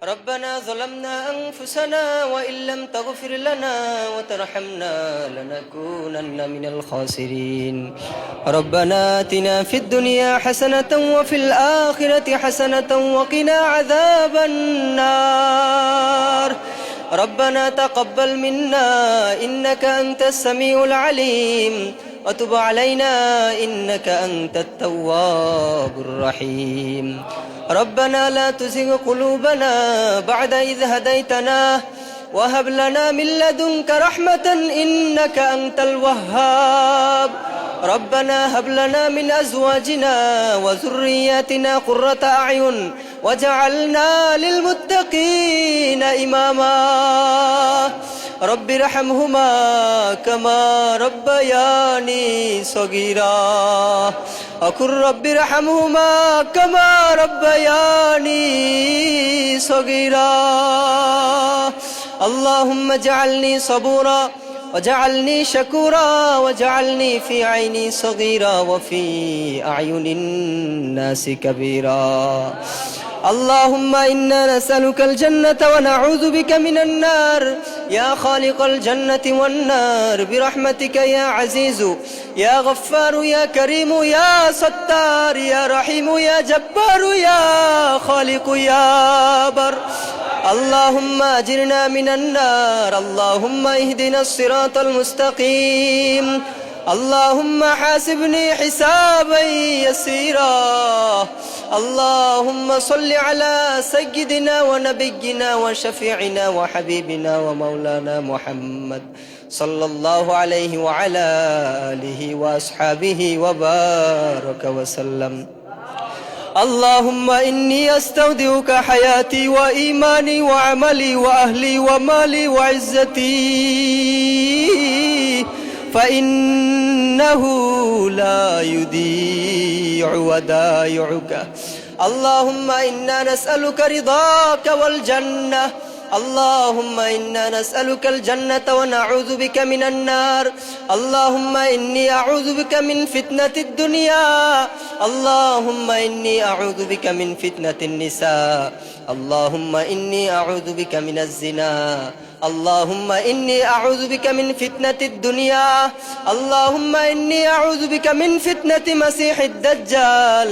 ربنا ظلمنا أنفسنا وإن لم تغفر لنا وترحمنا لنكونن من الخاسرين ربنا آتنا في الدنيا حسنة وفي الآخرة حسنة وقنا عذاب النار ربنا تقبل منا إنك أنت السميع العليم وتب علينا إنك أنت التواب الرحيم ربنا لا تزغ قلوبنا بعد إذ هديتنا وهب لنا من لدنك رحمة إنك أنت الوهاب ربنا هب لنا من أزواجنا وذرياتنا قرة أعين وجعلنا للمتقين إماما رب ارحمهما كما ربياني صغيرا أقل رب ارحمهما كما ربياني صغيرا اللهم اجعلني صبورا وجعلني شكورا وجعلني في عيني صغيرا وفي أعين الناس كبيرا اللهم إنا نسألك الجنة ونعوذ بك من النار يا خالق الجنة والنار برحمتك يا عزيز يا غفار يا كريم يا ستار يا رحيم يا جبار يا خالق يا بر اللهم أجرنا من النار اللهم اهدنا الصراط المستقيم اللهم حاسبني حسابا يسيرا اللهم صل على سيدنا ونبينا وشفيعنا وحبيبنا ومولانا محمد صلى الله عليه وعلى آله وأصحابه وبارك وسلم اللهم إني أستودعك حياتي وإيماني وعملي وأهلي ومالي وعزتي فإنه لا يضيع ودائعك اللهم إنا نسألك رضاك والجنة اللهم إنا نسألك الجنة ونعوذ بك من النار اللهم إني أعوذ بك من فتنة الدنيا اللهم إني أعوذ بك من فتنة النساء اللهم إني أعوذ بك من الزنا اللهم إني أعوذ بك من فتنة الدنيا اللهم إني أعوذ بك من فتنة مسيح الدجال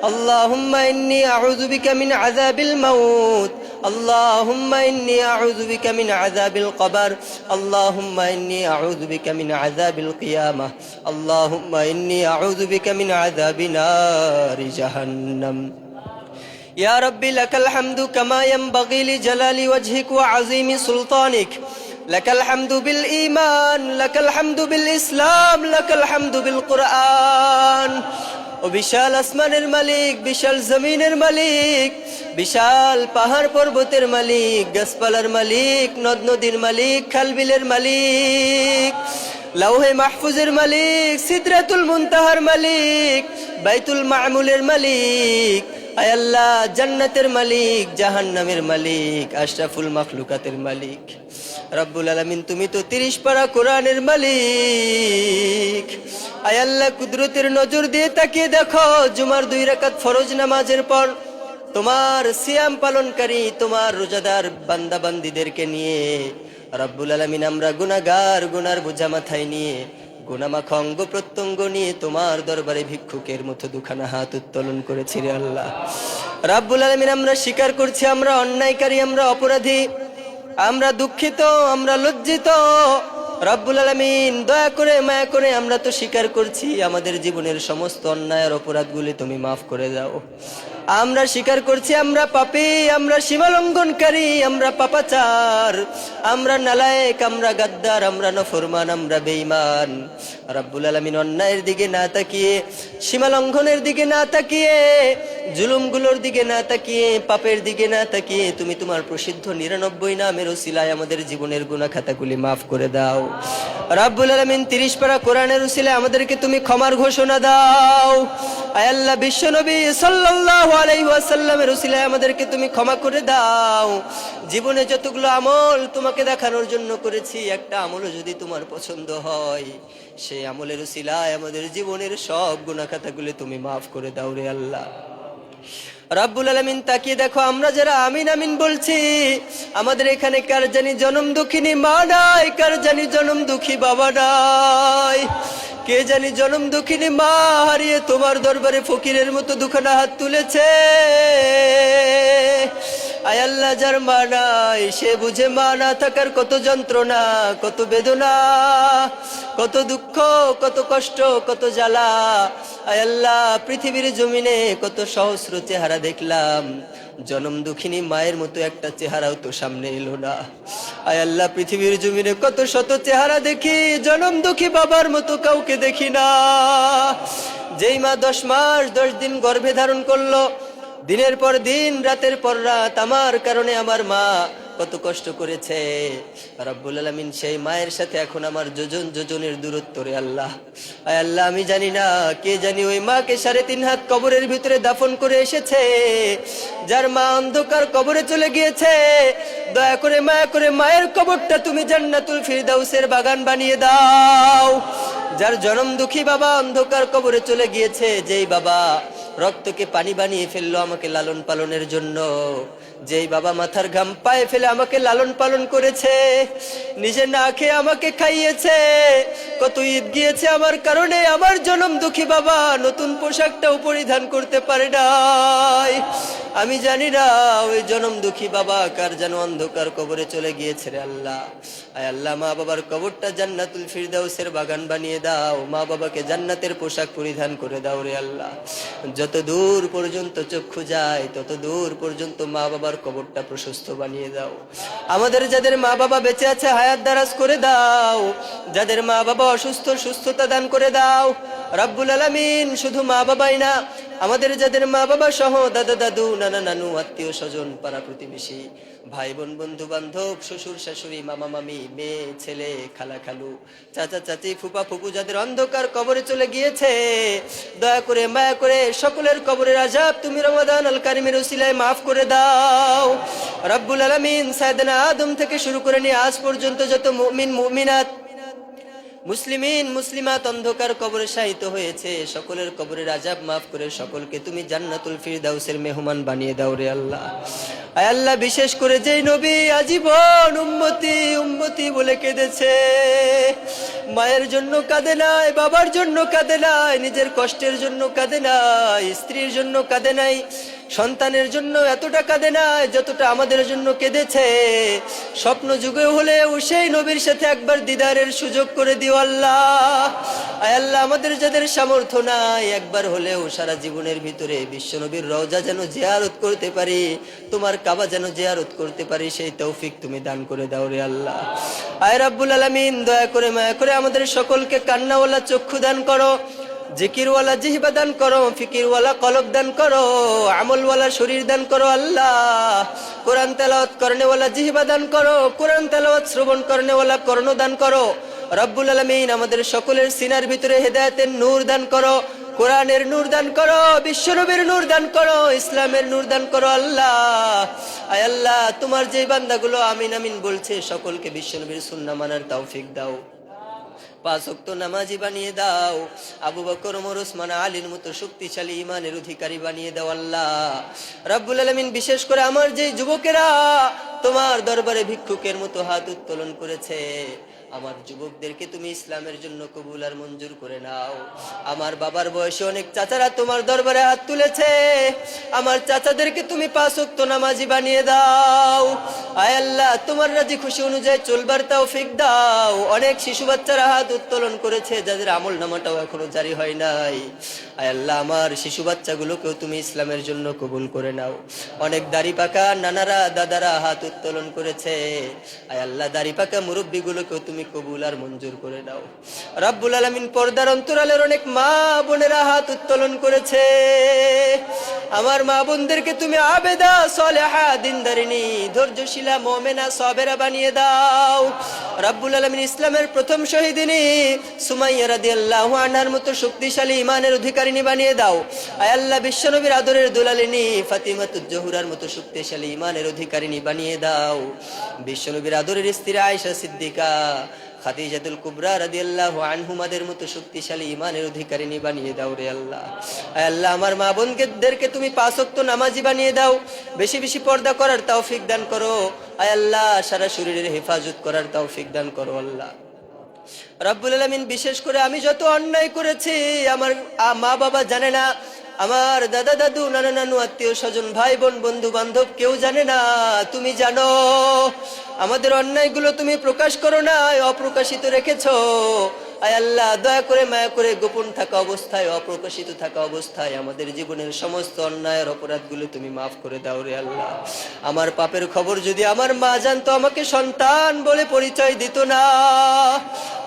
اللهم إني أعوذ بك من عذاب الموت اللهم إني أعوذ بك من عذاب القبر اللهم إني أعوذ بك من عذاب القيامة اللهم إني أعوذ بك من عذاب نار جهنم يا رب لك الحمد كما ينبغي لجلال وجهك وعظيم سلطانك لك الحمد بالإيمان لك الحمد بالإسلام لك الحمد بالقرآن ও বিশাল আসমানের মালিক বিশাল জমিনের মালিক বিশাল পাহাড় পর্বতের মালিক গাছপালার মালিক নদ নদীর মালিক খালবিলের মালিক লৌহে মাহফুজের মালিক সিদরাতুল মুনতাহার মালিক বাইতুল মামুরের মালিক আয় আল্লাহ জান্নাতের মালিক জাহান্নামের মালিক আশরাফুল মাখলুকাতের মালিক রব্বুল আলামিন তুমি তো 30 পারা কোরআনের মালিক আয় আল্লাহ কুদরতের নজর দিয়ে তাকিয়ে দেখো জুমার 2 রাকাত ফরজ নামাজের পর তোমার সিয়াম পালনকারী তোমার রোজাদার বান্দা বান্দীদেরকে নিয়ে রব্বুল আলামিন আমরা গুনাহগার গুনার বোঝা মাথায় নিয়ে গুনাহমাখা অঙ্গ প্রত্যঙ্গ নিয়ে তোমার দরবারে ভিক্ষুকের মতো দুখানা হাত উত্তোলন করেছি রে আল্লাহ রব্বুল আলামিন আমরা স্বীকার করছি আমরা অন্যায়কারী আমরা অপরাধী আমরা দুঃখিত আমরা লজ্জিত রব্বুল আলামিন দয়া করে মায়া করে আমরা তো স্বীকার করছি আমাদের জীবনের সমস্ত অন্যায় আর অপরাধগুলি তুমি মাফ করে দাও আমরা স্বীকার করছি আমরা পাপী আমরা সীমালঙ্ঘনকারী আমরা পাপাচার আমরা নালায়েক আমরা গাদ্দার আমরা নাফরমান আমরা বেঈমান রব্বুল আলামিন অন্যায়ের দিকে না তাকিয়ে সীমালঙ্ঘনের দিকে না তাকিয়ে জুলুমগুলোর দিকে না তাকিয়ে পাপের দিকে না তাকিয়ে তুমি তোমার প্রসিদ্ধ 99 নামের ওসিলায় আমাদের জীবনের গুনাহ খাতাগুলি মাফ করে দাও রব্বুল আলামিন 30 পারা কোরআনের ওসিলায় আমাদেরকে তুমি ক্ষমার ঘোষণা দাও আয় আল্লাহ বিশ্বনবী সাল্লাল্লাহু আলাইহি ওয়াসাল্লামের ওসিলায় আমাদেরকে তুমি ক্ষমা করে দাও জীবনে যতগুলো আমল তোমাকে দেখানোর জন্য করেছি একটা আমলও যদি তোমার পছন্দ হয় সেই আমলের ওসিলায় আমাদের জীবনের সব গুনাহ খাতাগুলো তুমি মাফ করে দাও রে আল্লাহ রব্বুল আলামিন তাকিয়ে দেখো আমরা যারা আমিন আমিন বলছি, আমাদের এখানে কার জানি জনম দুঃখিনী মা নাই, কার জানি জনম দুঃখী বাবা নাই, কে জানি জনম দুঃখিনী মা হারিয়ে তোমার দরবারে ফকিরের মতো দুখানা হাত তুলেছে। আয় আল্লাহ, যার মা নাই সে বুঝে মা না থাকার কত যন্ত্রণা, কত বেদনা, কত দুঃখ, কত কষ্ট, কত জ্বালা। আয় আল্লাহ, পৃথিবীর জমিনে কত সহস্র চেহারা দেখলাম, জনম দুঃখিনী মায়ের মতো একটা চেহারাও তো সামনে এলো না। আয় আল্লাহ, পৃথিবীর জমিনে কত শত চেহারা দেখি, জনম দুঃখী বাবার মতো কাউকে দেখি না। যেই মা 10 মাস 10 দিন গর্ভে ধারণ করলো, দিনের পর দিন রাতের পর রাত আমার কারণে আমার মা কত কষ্ট করেছে। রব্বুল আলামিন সেই মায়ের সাথে এখন আমার যোজন যোজনের দূরত্ব রে আল্লাহ। আয় আল্লাহ, আমি জানি না, কে জানি ওই মাকে 3.5 হাত কবরের ভিতরে দাফন করে এসেছে। যার মা অন্ধকার কবরে চলে গিয়েছে, দয়া করে মায়া করে মায়ের কবরটা তুমি জান্নাতুল ফিরদাউসের বাগান বানিয়ে দাও। যার জনম দুঃখী বাবা অন্ধকার কবরে চলে গিয়েছে, যেই বাবা রক্তকে পানি বানিয়ে ফেললো আমাকে লালন পালনের জন্য, যেই বাবা মাথার ঘাম পায়ে ফেলে আমাকে লালন পালন করেছে, নিজে না খেয়ে আমাকে খাইয়েছে, কত ঈদ গিয়েছে আমার কারণে, আমার জনম দুঃখী বাবা নতুন পোশাকটাও পরিধান করতে পারে নাই। আমি জানি না ওই জনম দুঃখী বাবা কার যেন অন্ধকার কবরে চলে গিয়েছে রে আল্লাহ। আয় আল্লাহ, মা বাবার কবরটা জান্নাতুল ফিরদাউসের বাগান বানিয়ে দাও, মা বাবাকে জান্নাতের পোশাক পরিধান করে দাও রে আল্লাহ। যত দূর পর্যন্ত চক্ষু যায় তত দূর পর্যন্ত মা বাবার কবরটা প্রশস্ত বানিয়ে দাও। আমাদের যাদের মা বাবা বেঁচে আছে হায়াত দারাজ করে দাও, যাদের মা বাবা অসুস্থ সুস্থতা দান করে দাও। রব্বুল আলামিন, শুধু মা বাবাই না, আমাদের যাদের মা বাবা সহ দাদা দাদু নানা নানু আত্মীয় স্বজন পাড়া প্রতিবেশী ভাই বোন বন্ধু বান্ধব শ্বশুর শাশুড়ি মামা মামি মেয়ে ছেলে খালা খালু চাচা চাচি ফুপা ফুপু যাদের অন্ধকার কবরে চলে গিয়েছে, দয়া করে মায়া করে সকলের কবরের আযাব তুমি রমাদান আল কারিমের উসিলায় মাফ করে দাও। রব্বুল আলামিন, সাইয়েদনা আদম থেকে শুরু করে নিয়ে আজ পর্যন্ত যত মুমিন মুমিনাত মুসলিমিন মুসলিমাত অন্ধকার কবরে শায়িত হয়েছে, সকলের কবরের আযাব মাফ করে সকলকে তুমি জান্নাতুল ফিরদাউসের মেহমান বানিয়ে দাও রে আল্লাহ। আয় আল্লাহ, বিশেষ করে যেই নবী আজীবন উম্মতি উম্মতি বলে কেঁদেছে, মায়ের জন্য কাঁদে নাই, বাবার জন্য কাঁদে নাই, নিজের কষ্টের জন্য কাঁদে নাই, স্ত্রীর জন্য কাঁদে নাই, সন্তানের জন্য এতটা কাঁদে নাই যতটা আমাদের জন্য কেঁদেছে। স্বপ্ন যুগে হলেও সেই নবীর সাথে একবার দিদারের সুযোগ করে দিও আল্লাহ। আয় আল্লাহ, আমাদের যাদের সামর্থ্য নাই একবার হলেও সারা জীবনের ভিতরে বিশ্ব নবীর রওজা যেন জিয়ারত করতে পারি, তোমার কাবা যেন জিয়ারত করতে পারি, সেই তৌফিক তুমি দান করে দাও রে আল্লাহ। আয় রব্বুল আলামিন, দয়া করে মায়া করে আমাদের সকলকে কান্নাওয়ালা চক্ষু দান করো, জিকিরওয়ালা জিহবা দান করো, ফিকিরওয়ালা কলব দান করো, আমলওয়ালা শরীর দান করো আল্লাহ। কোরআন তেলাওয়াত করনেওয়ালা জিহবা দান করো, কোরআন তেলাওয়াত শ্রবণ করনেওয়ালা কর্ণ দান করো। রব্বুল আলামিন, আমাদের সকলের সিনার ভিতরে হেদায়েতের নূর দান করো, কোরআনের নূর দান করো, বিশ্বনবীর নূর দান করো, ইসলামের নূর দান করো আল্লাহ। আয় আল্লাহ, তোমার যে বান্দাগুলো আমিন আমিন বলছে সকলকে বিশ্বনবীর সুন্নাহ মানার তৌফিক দাও, 5 ওয়াক্ত নামাজি বানিয়ে দাও, আবু বকর ওমর ওসমান আলীর মতো শক্তিশালী ইমানের অধিকারী বানিয়ে দাও আল্লাহ। রব্বুল আলামিন, বিশেষ করে আমার যে যুবকেরা তোমার দরবারে ভিক্ষুকের মতো হাত উত্তোলন করেছে, আমার যুবকদেরকে তুমি ইসলামের জন্য কবুল আর মঞ্জুর করে নাও। আমার বাবার বয়সে অনেক চাচারা তোমার দরবারে হাত তুলেছে, আমার চাচাদেরকে তুমি 5 ওয়াক্ত নামাজি বানিয়ে দাও। আয় আল্লাহ, তোমার রাজি খুশি অনুযায়ী চলবার তৌফিক দাও। অনেক শিশু বাচ্চারা হাত উত্তোলন করেছে যাদের আমল নামাটাও এখনো জারি হয় নাই। আয় আল্লাহ, আমার শিশু বাচ্চাগুলোকেও তুমি ইসলামের জন্য কবুল করে নাও। অনেক দাড়ি পাকা নানারা দাদারা হাত উত্তোলন করেছে, আয় আল্লাহ, দাড়ি পাকা মুরব্বীগুলোকেও তুমি কবুল আর মঞ্জুর করে দাও। রব্বুল আলামিন, পর্দার অন্তরালের অনেক মা বোনেরা হাত উত্তোলন করেছে, আমার মা বোনদেরকে তুমি আবেদা সালেহা দিনদারিনী ধৈর্যশীলা মুমিনা সাবেরা বানিয়ে দাও। রব্বুল আলামিন, ইসলামের প্রথম শহীদিনী সুমাইয়া রাদিয়াল্লাহু আনহার মতো শক্তিশালী ইমানের অধিকারিণী বানিয়ে দাও। আয় আল্লাহ, বিশ্বনবীর আদরের দুলালিনী ফাতিমাতুজ জোহরার মতো শক্তিশালী ইমানের অধিকারিণী বানিয়ে দাও। বিশ্বনবীর আদরের স্ত্রী আয়েশা সিদ্দিকা খাদিজাতুল কুবরা রাদিয়াল্লাহু আনহুমাদের মতো শক্তিশালী ঈমানের অধিকারিণী বানিয়ে দাও রে আল্লাহ। আয় আল্লাহ, আমার মা বোনদেরকে তুমি 5 ওয়াক্ত নামাজি বানিয়ে দাও, বেশি বেশি পর্দা করার তৌফিক দান করো। আয় আল্লাহ, সারা শরীরের হেফাজত করার তৌফিক দান করো আল্লাহ রাব্বুল আলামিন। বিশেষ করে আমি যত অন্যায় করেছি আমার মা বাবা জানে না, আমার দাদা দাদু নানা নানু আত্মীয় স্বজন ভাই বোন বন্ধু বান্ধব কেউ জানে না, তুমি জানো। আমাদের অন্যায়গুলো তুমি প্রকাশ করো না, অপ্রকাশিত রেখেছো। আয় আল্লাহ, দয়া করে মায়া করে গোপন থাকা অবস্থায়, অপ্রকাশিত থাকা অবস্থায় আমাদের জীবনের সমস্ত অন্যায়ের অপরাধগুলো তুমি মাফ করে দাও রে আল্লাহ। আমার পাপের খবর যদি আমার মা জানতো, আমাকে সন্তান বলে পরিচয় দিত না।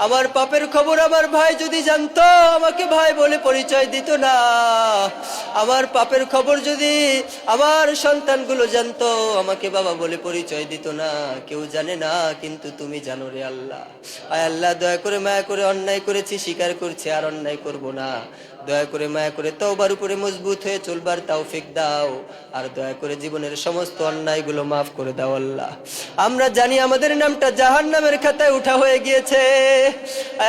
আমার পাপের খবর আমার ভাই যদি জানতো, আমাকে ভাই বলে পরিচয় দিত না। আমার পাপের খবর যদি আমার সন্তানগুলো জানতো, আমাকে বাবা বলে পরিচয় দিত না। কেউ জানে না, কিন্তু তুমি জানো রে আল্লাহ। আয় আল্লাহ, দয়া করে মায়া করে অন্যায় করেছি স্বীকার করছি, আর অন্যায় করব না। দয়া করে মায়া করে তওবার উপরে মজবুত হয়ে চলবার তৌফিক দাও, আর দয়া করে জীবনের সমস্ত অন্যায়গুলো মাফ করে দাও আল্লাহ। আমরা জানি আমাদের নামটা জাহান্নামের খাতায় উঠা হয়ে গিয়েছে।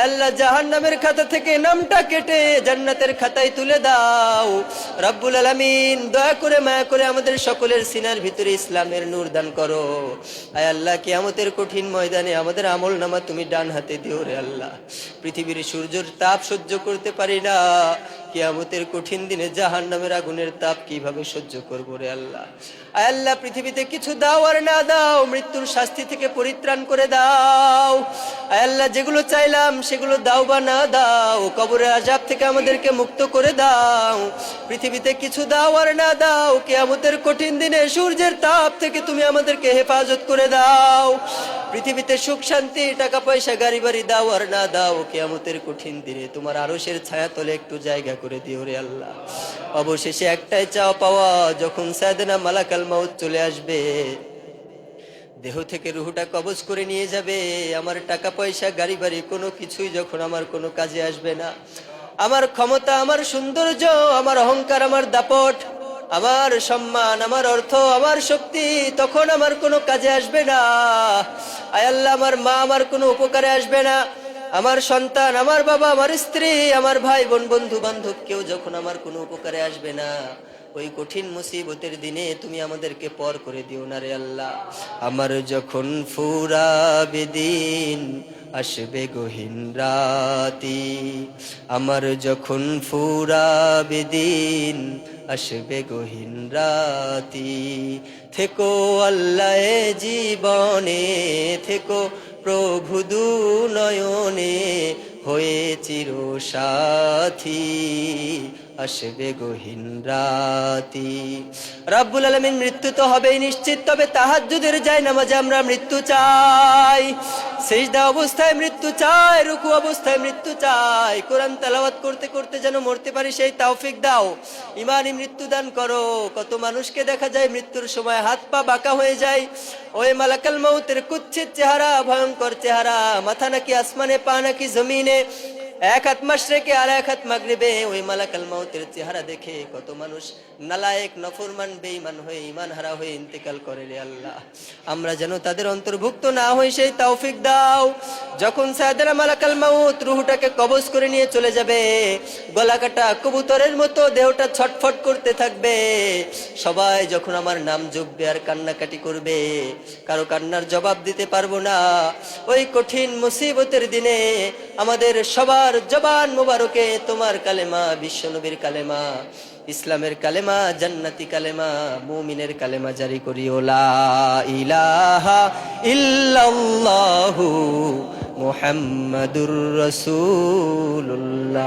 আল্লাহ, জাহান্নামের খাতা থেকে নামটা কেটে জান্নাতের খাতায় তুলে দাও রব্বুল আলামিন। দয়া করে মায়া করে আমাদের সকলের সিনার ভিতরে ইসলামের নূর দান করো। আয় আল্লাহ, কিয়ামতের কঠিন ময়দানে আমাদের আমলনামা তুমি ডান হাতে দিও রে আল্লাহ। পৃথিবীর সূর্যের তাপ সহ্য করতে পারি না, কিয়ামতের কঠিন দিনে জাহান্নামের আগুনের তাপ কিভাবে সহ্য করব রে আল্লাহ। আয় আল্লাহ, পৃথিবীতে কিছু দাও আর না দাও, মৃত্যুর শাস্তি থেকে পরিত্রাণ করে দাও। আয় আল্লাহ, যেগুলো চাইলাম সেগুলো দাও বা না দাও, কবরের আযাব থেকে আমাদেরকে মুক্ত করে দাও। পৃথিবীতে কিছু দাও আর না দাও, কিয়ামতের কঠিন দিনে সূর্যের তাপ থেকে তুমি আমাদেরকে হেফাজত করে দাও। পৃথিবীতে সুখ শান্তি টাকা পয়সা গাড়ি বাড়ি দাও আর না দাও, কিয়ামতের কঠিন দিনে তোমার আরশের ছায়াতলে একটু জায়গা করে দিও রে আল্লাহ। অবশেষে একটাই চাওয়া পাওয়া, যখন সাইয়েদনা মালাকাল মাউত চলে আসবে, দেহ থেকে রুহটা কবজ করে নিয়ে যাবে, আমার টাকা পয়সা গাড়ি বাড়ি কোনো কিছুই যখন আমার কোনো কাজে আসবে না, আমার ক্ষমতা, আমার সৌন্দর্য, আমার অহংকার, আমার দাপট, আমার সম্মান, আমার অর্থ, আমার শক্তি তখন আমার কোনো কাজে আসবে না। আয় আল্লাহ, আমার মা আমার কোনো উপকারে আসবে না, আমার সন্তান, আমার বাবা, আমার স্ত্রী, আমার ভাই বোন বন্ধু বান্ধব কেউ যখন আমার কোনো উপকারে আসবে না, ওই কঠিন মুসিবতের দিনে তুমি আমাদেরকে পর করে দিও না রে আল্লাহ। আমার যখন ফুরাবে দিন, আসবে গহীন রাতি, আমার যখন ফুরাবে দিন, আসবে গহীন রাতি, থেকো আল্লাহ জীবনে, থেকো প্রভু দুনয়নে, হয়ে চির সাথী, আসবে গহীন রাতি। রব্বুল আলামিন, মৃত্যু তো হবেই নিশ্চিত, তবে তাহাজ্জুদের জায়নামাজে আমরা মৃত্যু চাই, সিজদা অবস্থায় মৃত্যু চাই, রুকু অবস্থায় মৃত্যু চাই। কোরআন তেলাওয়াত করতে করতে যেন মরতে পারি সেই তৌফিক দাও, ঈমানি মৃত্যু দান করো। কত মানুষকে দেখা যায় মৃত্যুর সময় হাত পা বাঁকা হয়ে যায়, ওই মালাকাল মাউতের কুৎসিত চেহারা, ভয়ঙ্কর চেহারা, মাথা নাকি আসমানে পা নাকি জমিনে, এক হাত মাশরিকে আর এক হাত মাগরিবে, ওই মালাকাল মাউতের চেহারা দেখে কত মানুষ নালায়েক নফরমান বেঈমান হয়ে ঈমান হারা হয়ে ইন্তেকাল করে রে আল্লাহ। আমরা যেন তাদের অন্তর্ভুক্ত না হই সেই তৌফিক দাও। যখন সাইয়েদনা মালাকাল মাউত রূহটাকে কবজ করে নিয়ে চলে যাবে, গলা কাটা কবুতরের মতো দেহটা ছটফট করতে থাকবে, সবাই যখন আমার নাম জপবে আর কান্নাকাটি করবে, কারো কান্নার জবাব দিতে পারবো না। ওই কঠিন মুসিবতের দিনে আমাদের সবার জবান মোবারকে তোমার কালেমা, বিশ্বনবীর কালেমা, ইসলামের কালেমা, জান্নাতি কালেমা, মুমিনের কালেমা জারি করিও, লা ইলাহা ইল্লাল্লাহু মুহাম্মাদুর রাসূলুল্লাহ।